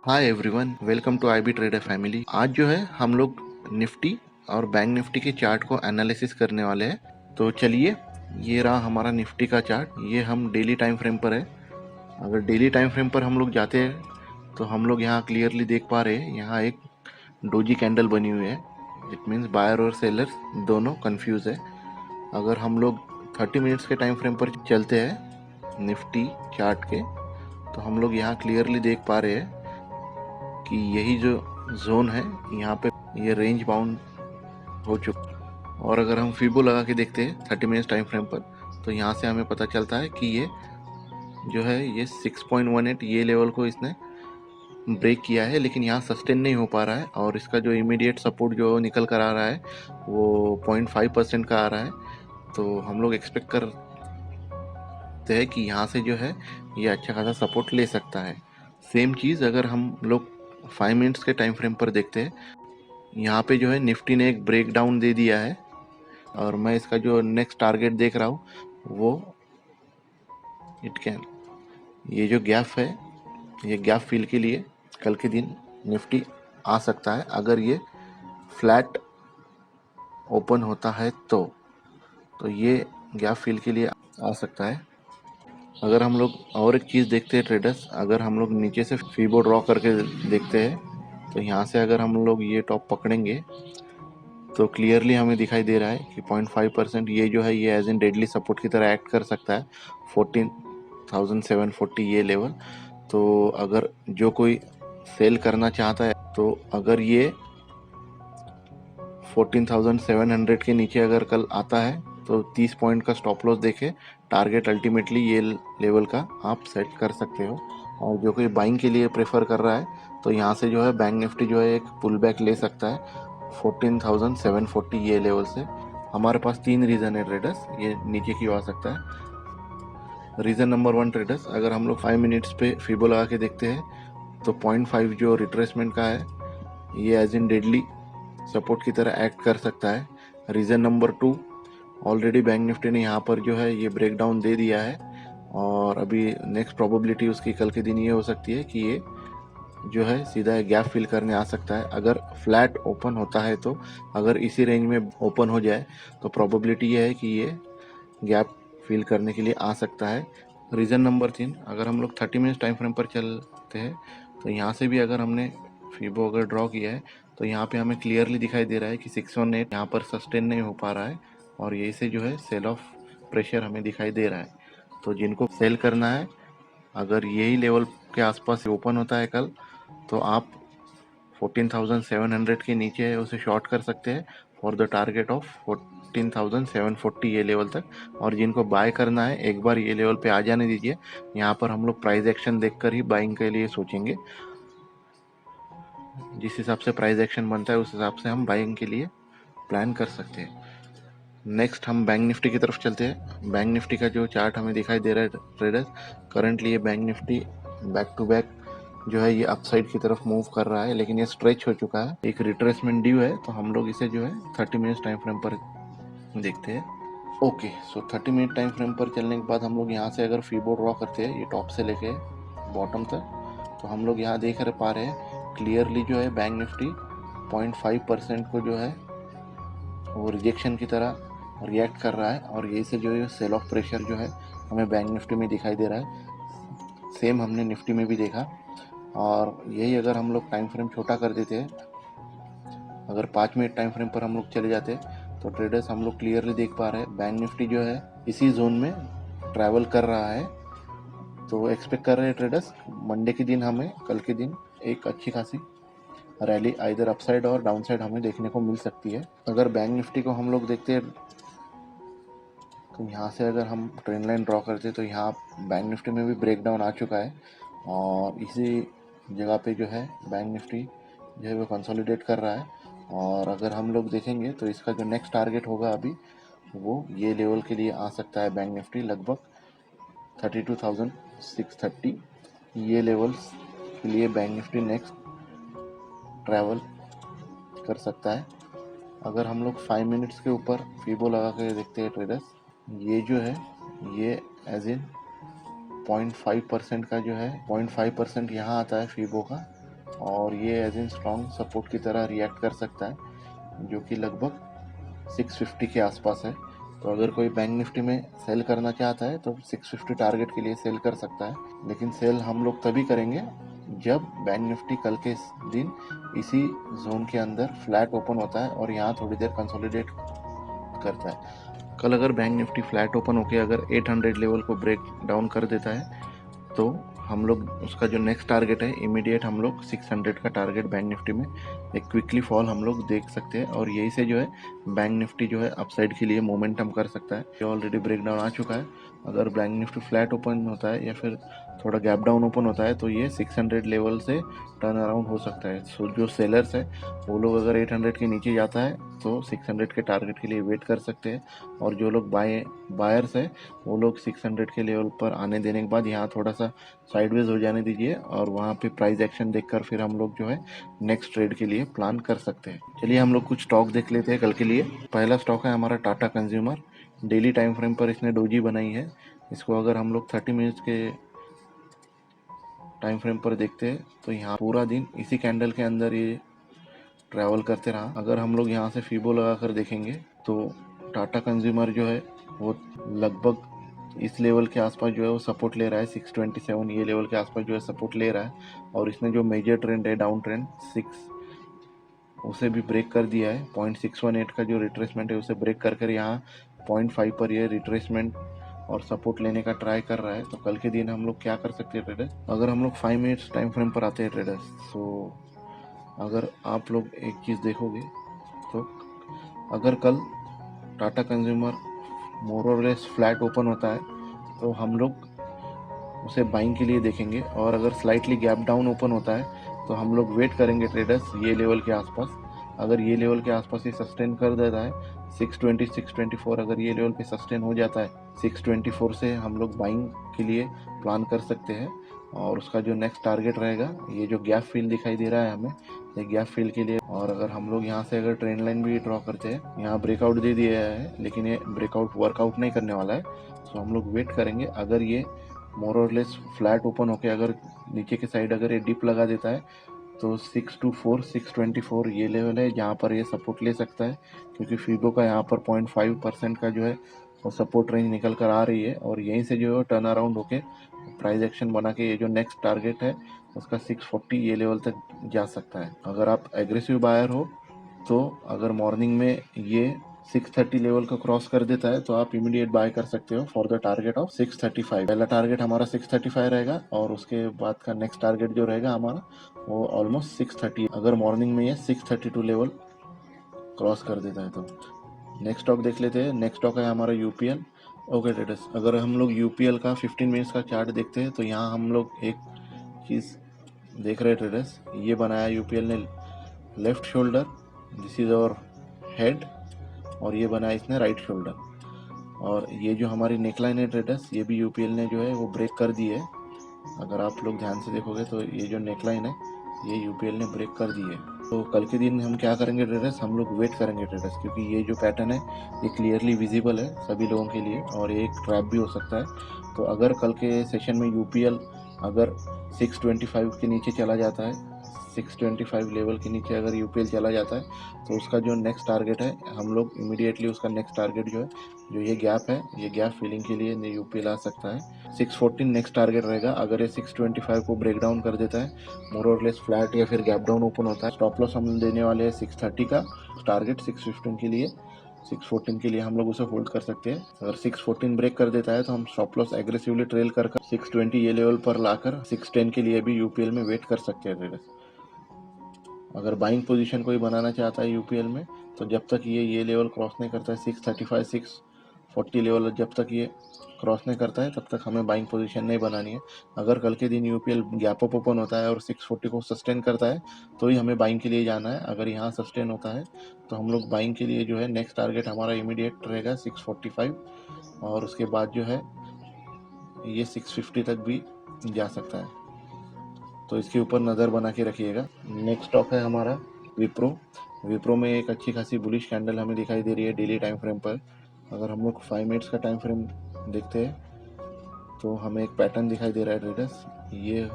Hi everyone, welcome to IB trader family. आज जो है हम लोग निफ्टी और बैंक निफ्टी के चार्ट को एनालिसिस करने वाले हैं। तो चलिए, ये रहा हमारा निफ्टी का चार्ट। ये हम डेली टाइम फ्रेम पर है। अगर डेली टाइम फ्रेम पर हम लोग जाते हैं तो हम लोग यहाँ क्लियरली देख पा रहे हैं, यहाँ एक डोजी कैंडल बनी हुई है। इट मीन्स बायर और सेलर दोनों कंफ्यूज है। अगर हम लोग 30 मिनट्स के टाइम फ्रेम पर चलते हैं निफ्टी चार्ट के, तो हम लोग यहाँ क्लियरली देख पा रहे हैं कि यही जो जोन है यहाँ पे ये रेंज बाउंड हो चुका। और अगर हम फीबो लगा के देखते हैं 30 मिनट्स टाइम फ्रेम पर, तो यहाँ से हमें पता चलता है कि ये जो है ये 6.18 ये लेवल को इसने ब्रेक किया है, लेकिन यहाँ सस्टेन नहीं हो पा रहा है। और इसका जो इमीडिएट सपोर्ट जो निकल कर आ रहा है वो 0.5% का आ रहा है। तो हम लोग एक्सपेक्ट करते हैं कि यहाँ से जो है ये अच्छा खासा सपोर्ट ले सकता है। सेम चीज़ अगर हम लोग 5 मिनट्स के टाइम फ्रेम पर देखते हैं, यहाँ पे जो है निफ्टी ने एक ब्रेक डाउन दे दिया है। और मैं इसका जो नेक्स्ट टारगेट देख रहा हूँ वो इट कैन, ये जो गैप है, ये गैप फिल के लिए कल के दिन निफ्टी आ सकता है। अगर ये फ्लैट ओपन होता है तो ये गैप फिल के लिए आ सकता है। अगर हम लोग और एक चीज़ देखते हैं ट्रेडर्स, अगर हम लोग नीचे से फीबो ड्रॉ करके देखते हैं, तो यहाँ से अगर हम लोग ये टॉप पकड़ेंगे तो क्लियरली हमें दिखाई दे रहा है कि 0.5% ये जो है ये एज इन डेडली सपोर्ट की तरह एक्ट कर सकता है 14,740 ये लेवल। तो अगर जो कोई सेल करना चाहता है, तो अगर ये 14,700 के नीचे अगर कल आता है तो 30 पॉइंट का स्टॉप लॉस देके टारगेट अल्टीमेटली ये लेवल का आप सेट कर सकते हो। और जो कोई बाइंग के लिए प्रेफर कर रहा है, तो यहाँ से जो है बैंक निफ्टी जो है एक पुल बैक ले सकता है 14,740 ये लेवल से। हमारे पास 3 रीज़न है ट्रेडर्स, ये नीचे क्यों आ सकता है। रीज़न नंबर 1 ट्रेडर्स, अगर हम लोग 5 मिनट्स पे फीबो लगा के देखते हैं तो 0.5 जो रिट्रेसमेंट का है ये एज इन डेडली सपोर्ट की तरह एक्ट कर सकता है। Reason number 2, already bank Nifty ने यहाँ पर जो है ये ब्रेक डाउन दे दिया है। और अभी नेक्स्ट प्रोबेबिलिटी उसकी कल के दिन ये हो सकती है कि ये जो है सीधा गैप फिल करने आ सकता है। अगर फ्लैट ओपन होता है तो अगर इसी रेंज में ओपन हो जाए तो प्रोबेबिलिटी ये है कि ये गैप फिल करने के लिए आ सकता है। रीज़न नंबर 3, अगर हम लोग 30 मिनट्स टाइम फ्रेम पर चलते हैं तो यहाँ से भी अगर हमने फीबो अगर ड्रॉ किया है तो यहाँ पे हमें क्लियरली दिखाई दे रहा है कि 618 यहाँ पर सस्टेन नहीं हो पा रहा है और यही से जो है सेल ऑफ प्रेशर हमें दिखाई दे रहा है। तो जिनको सेल करना है, अगर यही लेवल के आसपास ओपन होता है कल, तो आप 14,700 के नीचे उसे शॉर्ट कर सकते हैं फॉर द टारगेट ऑफ 14,740 ये लेवल तक। और जिनको बाय करना है, एक बार ये लेवल पे आ जाने दीजिए। यहाँ पर हम लोग प्राइस एक्शन देखकर ही बाइंग के लिए सोचेंगे। जिस हिसाब से प्राइस एक्शन बनता है उस हिसाब से हम बाइंग के लिए प्लान कर सकते हैं। नेक्स्ट हम बैंक निफ्टी की तरफ चलते हैं। बैंक निफ्टी का जो चार्ट हमें दिखाई दे रहा है ट्रेडर्स, करंटली ये bank Nifty back to back जो है ये अपसाइड की तरफ मूव कर रहा है, लेकिन ये स्ट्रेच हो चुका है, एक रिट्रेसमेंट ड्यू है। तो हम लोग इसे जो है 30 मिनट्स टाइम फ्रेम पर देखते हैं। ओके, सो 30 मिनट टाइम फ्रेम पर चलने के बाद हम लोग यहाँ से अगर फीबो ड्रॉ करते हैं ये टॉप से लेके बॉटम तक, तो हम लोग यहाँ देख पा रहे हैं क्लियरली जो है बैंक निफ्टी 0.5% को जो है वो रिजेक्शन की तरह रिएक्ट कर रहा है। और यही से जो है सेल ऑफ प्रेशर जो है हमें बैंक निफ्टी में दिखाई दे रहा है। सेम हमने निफ्टी में भी देखा। और यही अगर हम लोग टाइम फ्रेम छोटा कर देते हैं, अगर 5 मिनट टाइम फ्रेम पर हम लोग चले जाते तो ट्रेडर्स हम लोग क्लियरली देख पा रहे हैं बैंक निफ्टी जो है इसी जोन में ट्रैवल कर रहा है। तो एक्सपेक्ट कर रहे हैं ट्रेडर्स मंडे के दिन, हमें कल के दिन एक अच्छी खासी रैली आइदर अपसाइड और डाउनसाइड हमें देखने को मिल सकती है। अगर बैंक निफ्टी को हम लोग देखते हैं तो यहाँ से अगर हम ट्रेंड लाइन ड्रॉ करते तो यहाँ बैंक निफ्टी में भी ब्रेक डाउन आ चुका है और इसी जगह पे जो है बैंक निफ्टी जो है वो कंसोलिडेट कर रहा है। और अगर हम लोग देखेंगे तो इसका जो नेक्स्ट टारगेट होगा अभी वो ये लेवल के लिए आ सकता है बैंक निफ्टी लगभग 32,630 ये लेवल्स के लिए बैंक निफ्टी नेक्स्ट ट्रैवल कर सकता है। अगर हम लोग 5 मिनट्स के ऊपर फीबो लगा कर देखते हैं ट्रेडर्स, ये जो है ये एज इन 0.5% का जो है 0.5% यहाँ आता है फीबो का। और ये एज इन स्ट्रॉन्ग सपोर्ट की तरह रिएक्ट कर सकता है, जो कि लगभग 650 के आसपास है। तो अगर कोई बैंक निफ्टी में सेल करना चाहता है तो 650 टारगेट के लिए सेल कर सकता है, लेकिन सेल हम लोग तभी करेंगे जब बैंक निफ्टी कल के दिन इसी जोन के अंदर फ्लैट ओपन होता है और यहाँ थोड़ी देर कंसोलिडेट करता है। कल अगर बैंक निफ्टी फ्लैट ओपन होकर अगर 800 लेवल को ब्रेक डाउन कर देता है तो हम लोग उसका जो नेक्स्ट टारगेट है इमीडिएट हम लोग 600 का टारगेट बैंक निफ्टी में एक क्विकली फॉल हम लोग देख सकते हैं, और यही से जो है बैंक निफ्टी जो है अपसाइड के लिए मोमेंटम कर सकता है। ये ऑलरेडी ब्रेक डाउन आ चुका है। अगर बैंक निफ्टी फ्लैट ओपन होता है या फिर थोड़ा गैप डाउन ओपन होता है तो ये 600 लेवल से टर्न अराउंड हो सकता है। सो जो सेलर्स है वो लोग अगर 800 के नीचे जाता है तो 600 के टारगेट के लिए वेट कर सकते हैं, और जो लोग बायर्स है वो लोग 600 के लेवल पर आने देने के बाद यहाँ थोड़ा सा साइडवेज हो जाने दीजिए, और वहाँ पे प्राइस एक्शन देखकर फिर हम लोग जो है नेक्स्ट ट्रेड के लिए प्लान कर सकते हैं। चलिए हम लोग कुछ स्टॉक देख लेते हैं कल के लिए। पहला स्टॉक है हमारा Tata consumer. Daily time frame पर इसने डोजी बनाई है। इसको अगर हम लोग 30 मिनट्स के टाइम फ्रेम पर देखते हैं तो यहाँ पूरा दिन इसी कैंडल के अंदर ये ट्रैवल करते रहा। अगर हम लोग यहाँ से फीबो लगा कर देखेंगे तो टाटा कंज्यूमर जो है वो लगभग इस लेवल के आसपास जो है वो सपोर्ट ले रहा है। 627 ये लेवल के आसपास जो है सपोर्ट ले रहा है, और इसने जो मेजर ट्रेंड है डाउन ट्रेंड 6 उसे भी ब्रेक कर दिया है। 0.618 का जो रिट्रेसमेंट है उसे ब्रेक कर यहाँ 0.5 पर ये रिट्रेसमेंट और सपोर्ट लेने का ट्राई कर रहा है। तो कल के दिन हम लोग क्या कर सकते हैं ट्रेडर्स, अगर हम लोग 5 मिनट्स टाइम फ्रेम पर आते हैं ट्रेडर्स, तो अगर आप लोग एक चीज़ देखोगे तो अगर कल टाटा कंज्यूमर मोर और लेस फ्लैट ओपन होता है तो हम लोग उसे बाइंग के लिए देखेंगे, और अगर स्लाइटली गैप डाउन ओपन होता है तो हम लोग वेट करेंगे ट्रेडर्स ये लेवल के आसपास। अगर ये लेवल के आसपास ये सस्टेन कर देता है 620 624, अगर ये लेवल पे सस्टेन हो जाता है 624 से हम लोग बाइंग के लिए प्लान कर सकते हैं। और उसका जो नेक्स्ट टारगेट रहेगा ये जो गैप फिल दिखाई दे रहा है हमें, ये गैप फिल के लिए। और अगर हम लोग यहाँ से अगर ट्रेंड लाइन भी ड्रॉ करते हैं, यहाँ ब्रेकआउट दे दिया है लेकिन ये ब्रेकआउट वर्कआउट नहीं करने वाला है, तो हम लोग वेट करेंगे। अगर ये मोर और लेस फ्लैट ओपन होके अगर नीचे के साइड अगर ये डिप लगा देता है तो 624 624 ये लेवल है जहाँ पर ये सपोर्ट ले सकता है, क्योंकि फीबो का यहाँ पर 0.5% का जो है वो सपोर्ट रेंज निकल कर आ रही है, और यहीं से जो है टर्न अराउंड होके प्राइस एक्शन बना के ये जो नेक्स्ट टारगेट है उसका 640 ये लेवल तक जा सकता है। अगर आप एग्रेसिव बायर हो तो अगर मॉर्निंग में ये 630 लेवल को क्रॉस कर देता है तो आप इमीडिएट बाय कर सकते हो फॉर द टारगेट ऑफ 635। पहला टारगेट हमारा 635 रहेगा, और उसके बाद का नेक्स्ट टारगेट जो रहेगा हमारा वो ऑलमोस्ट 630। अगर मॉर्निंग में ये 632 लेवल क्रॉस कर देता है तो नेक्स्ट स्टॉक देख लेते हैं। नेक्स्ट स्टॉक है हमारा यूपीएल। ओके ट्रेडर्स, अगर हम लोग यूपीएल का 15 मिनट्स का चार्ट देखते हैं तो यहाँ हम लोग एक चीज़ देख रहे हैं ट्रेडर्स, ये बनाया यूपीएल ने left shoulder, this is our head, और ये बनाया इसने राइट शोल्डर, और ये जो हमारी नेकलाइन है ट्रेडर्स ये भी यूपीएल ने जो है वो ब्रेक कर दी है। अगर आप लोग ध्यान से देखोगे तो ये जो नेकलाइन है ये यूपीएल ने ब्रेक कर दी है। तो कल के दिन हम क्या करेंगे ट्रेडर्स, हम लोग वेट करेंगे ट्रेडर्स, क्योंकि ये जो पैटर्न है ये क्लियरली विजिबल है सभी लोगों के लिए, और ये एक ट्रैप भी हो सकता है। तो अगर कल के सेशन में यूपीएल अगर 625 के नीचे चला जाता है, 625 लेवल के नीचे अगर यूपीएल चला जाता है तो उसका जो नेक्स्ट टारगेट है हम लोग इमीडिएटली उसका नेक्स्ट टारगेट जो है जो ये गैप है ये गैप फिलिंग के लिए यूपीएल आ सकता है। 614 नेक्स्ट टारगेट रहेगा। अगर ये 625 को ब्रेक डाउन कर देता है, मोर और लेस फ्लैट या फिर गैप डाउन ओपन होता है, स्टॉप लॉस हम देने वाले हैं 630 का, टारगेट 615 के लिए, 614 के लिए हम लोग उसे होल्ड कर सकते हैं। अगर 614 ब्रेक कर देता है तो हम स्टॉप लॉस एग्रेसिवली ट्रेल कर 620 ये लेवल पर लाकर 610 के लिए भी यूपीएल में वेट कर सकते हैं। अगर बाइंग पोजीशन कोई बनाना चाहता है यूपीएल में तो जब तक ये लेवल क्रॉस नहीं करता है 635 640 लेवल जब तक ये क्रॉस नहीं करता है तब तक हमें बाइंग पोजीशन नहीं बनानी है। अगर कल के दिन यूपीएल गैप अप ओपन होता है और 640 को सस्टेन करता है तो ही हमें बाइंग के लिए जाना है। अगर यहाँ सस्टेन होता है तो हम लोग बाइंग के लिए जो है नेक्स्ट टारगेट हमारा इमीडिएट रहेगा 645, और उसके बाद जो है ये 650 तक भी जा सकता है, तो इसके ऊपर नज़र बना के रखिएगा। नेक्स्ट स्टॉक है हमारा विप्रो। विप्रो में एक अच्छी खासी बुलिश कैंडल हमें दिखाई दे रही है डेली टाइम फ्रेम पर। अगर हम लोग 5 मिनट्स का टाइम फ्रेम देखते हैं तो हमें एक पैटर्न दिखाई दे रहा है ट्रेडर्स, ये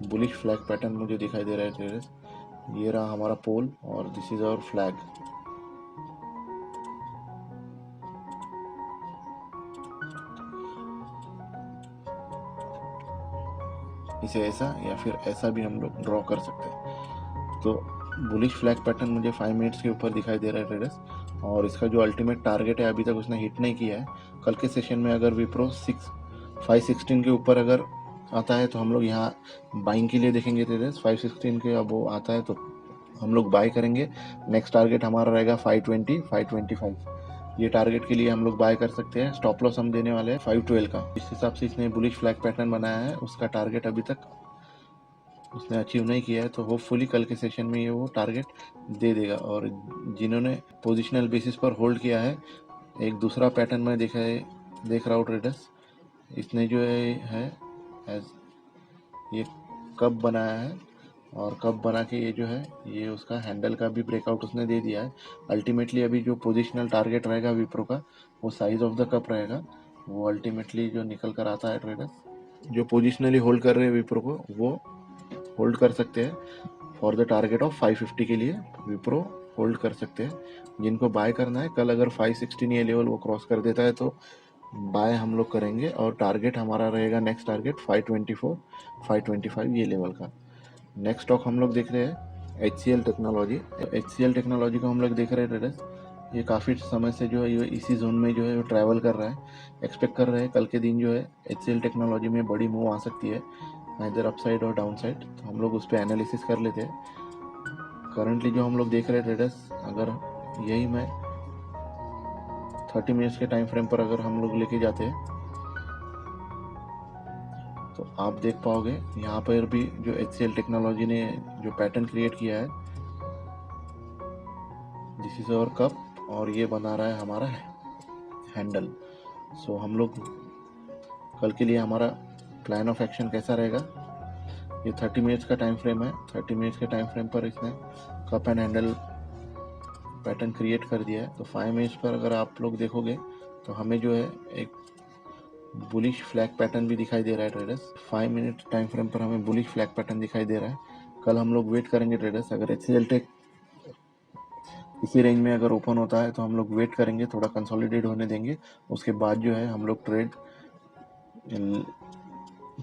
बुलिश फ्लैग पैटर्न मुझे दिखाई दे रहा है ट्रेडर्स। ये रहा हमारा पोल और दिस इज आवर फ्लैग। इसे ऐसा या फिर ऐसा भी हम लोग ड्रॉ कर सकते हैं। तो बुलिश फ्लैग पैटर्न मुझे 5 मिनट्स के ऊपर दिखाई दे रहा है ट्रेडर्स, और इसका जो अल्टीमेट टारगेट है अभी तक उसने हिट नहीं किया है। कल के सेशन में अगर विप्रो 516 के ऊपर अगर आता है तो हम लोग यहाँ बाइंग के लिए देखेंगे ट्रेडर्स। 516 के अब वो आता है तो हम लोग बाय करेंगे। नेक्स्ट टारगेट हमारा रहेगा 520 525। ये टारगेट के लिए हम लोग बाय कर सकते हैं। स्टॉप लॉस हम देने वाले हैं 512 का। इस हिसाब से इसने बुलिश फ्लैग पैटर्न बनाया है, उसका टारगेट अभी तक उसने अचीव नहीं किया है, तो होपफुली कल के सेशन में ये वो टारगेट दे देगा। और जिन्होंने पोजिशनल बेसिस पर होल्ड किया है, एक दूसरा पैटर्न मैं देख रहा हूँ ट्रेडर्स। इसने जो है ये कब बनाया है, और कब बना के ये जो है ये उसका हैंडल का भी ब्रेकआउट उसने दे दिया है। अल्टीमेटली अभी जो पोजिशनल टारगेट रहेगा विप्रो का, वो साइज ऑफ द कप रहेगा। वो अल्टीमेटली जो निकल कर आता है ट्रेडर्स, जो पोजिशनली होल्ड कर रहे हैं विप्रो को, वो होल्ड कर सकते हैं फॉर द टारगेट ऑफ 550 के लिए विप्रो होल्ड कर सकते हैं। जिनको बाय करना है, कल अगर 516 ये लेवल वो क्रॉस कर देता है तो बाय हम लोग करेंगे, और टारगेट हमारा रहेगा नेक्स्ट टारगेट 524 525 ये लेवल का। नेक्स्ट स्टॉक हम लोग देख रहे हैं HCL टेक्नोलॉजी। HCL टेक्नोलॉजी को हम लोग देख रहे हैं ट्रेडर्स। ये काफ़ी समय से जो है ये इसी जोन में जो है वो ट्रैवल कर रहा है। एक्सपेक्ट कर रहे हैं कल के दिन जो है HCL टेक्नोलॉजी में बड़ी मूव आ सकती है, इधर अपसाइड और डाउन साइड। तो हम लोग उस पर एनालिसिस कर लेते हैं। करंटली जो हम लोग देख रहे हैं ट्रेडर्स, अगर यही मैं 30 मिनट्स के टाइम फ्रेम पर अगर हम लोग लेके जाते हैं तो आप देख पाओगे यहाँ पर भी जो HCL टेक्नोलॉजी ने जो पैटर्न क्रिएट किया है, दिस इज आवर कप, और ये बना रहा है हमारा हैंडल। सो हम लोग कल के लिए हमारा प्लान ऑफ एक्शन कैसा रहेगा, ये 30 मिनट्स का टाइम फ्रेम है। 30 मिनट्स के टाइम फ्रेम पर इसने cup and handle pattern create कर दिया है। तो 5 मिनट्स पर अगर आप लोग देखोगे तो हमें जो है एक बुलिश फ्लैग पैटर्न भी दिखाई दे रहा है ट्रेडर्स। 5 मिनट टाइम फ्रेम पर हमें बुलिश फ्लैग पैटर्न दिखाई दे रहा है। कल हम लोग वेट करेंगे ट्रेडर्स, अगर HCL टेक इसी रेंज में अगर ओपन होता है तो हम लोग वेट करेंगे, थोड़ा कंसोलिडेट होने देंगे, उसके बाद जो है हम लोग ट्रेड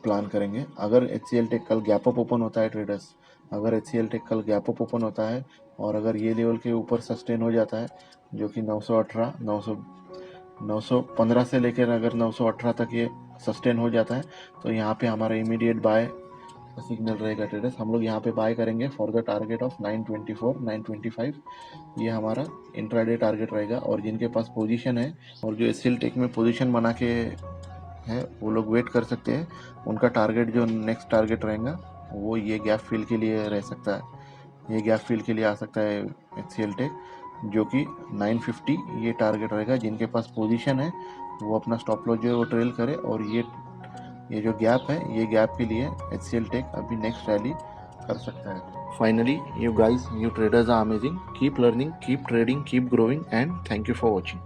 प्लान करेंगे। अगर HCL टेक कल गैप अप ओपन होता है ट्रेडर्स, अगर HCL टेक कल गैप अप ओपन होता है और अगर ये लेवल के ऊपर सस्टेन हो जाता है, जो कि 918 915 से लेकर अगर 918 तक ये सस्टेन हो जाता है, तो यहाँ पे हमारा इमीडिएट बाय सिग्नल रहेगा ट्रेडर्स। हम लोग यहाँ पे बाय करेंगे फॉर द टारगेट ऑफ 924 925। ये हमारा इंट्राडे टारगेट रहेगा। और जिनके पास पोजीशन है और जो HCL टेक में पोजीशन बना के है, वो लोग वेट कर सकते हैं। उनका टारगेट जो नेक्स्ट टारगेट रहेगा वो ये गैप फिल के लिए रह सकता है। ये गैप फिल के लिए आ सकता है HCL टेक, जो कि 950 ये टारगेट रहेगा। जिनके पास पोजीशन है वो अपना स्टॉप लॉस जो है वो ट्रेल करे, और ये जो गैप है, ये गैप के लिए HCL टेक अभी नेक्स्ट रैली कर सकता है। Finally, you guys, you traders are amazing. Keep learning, keep trading, keep growing, and thank you for watching.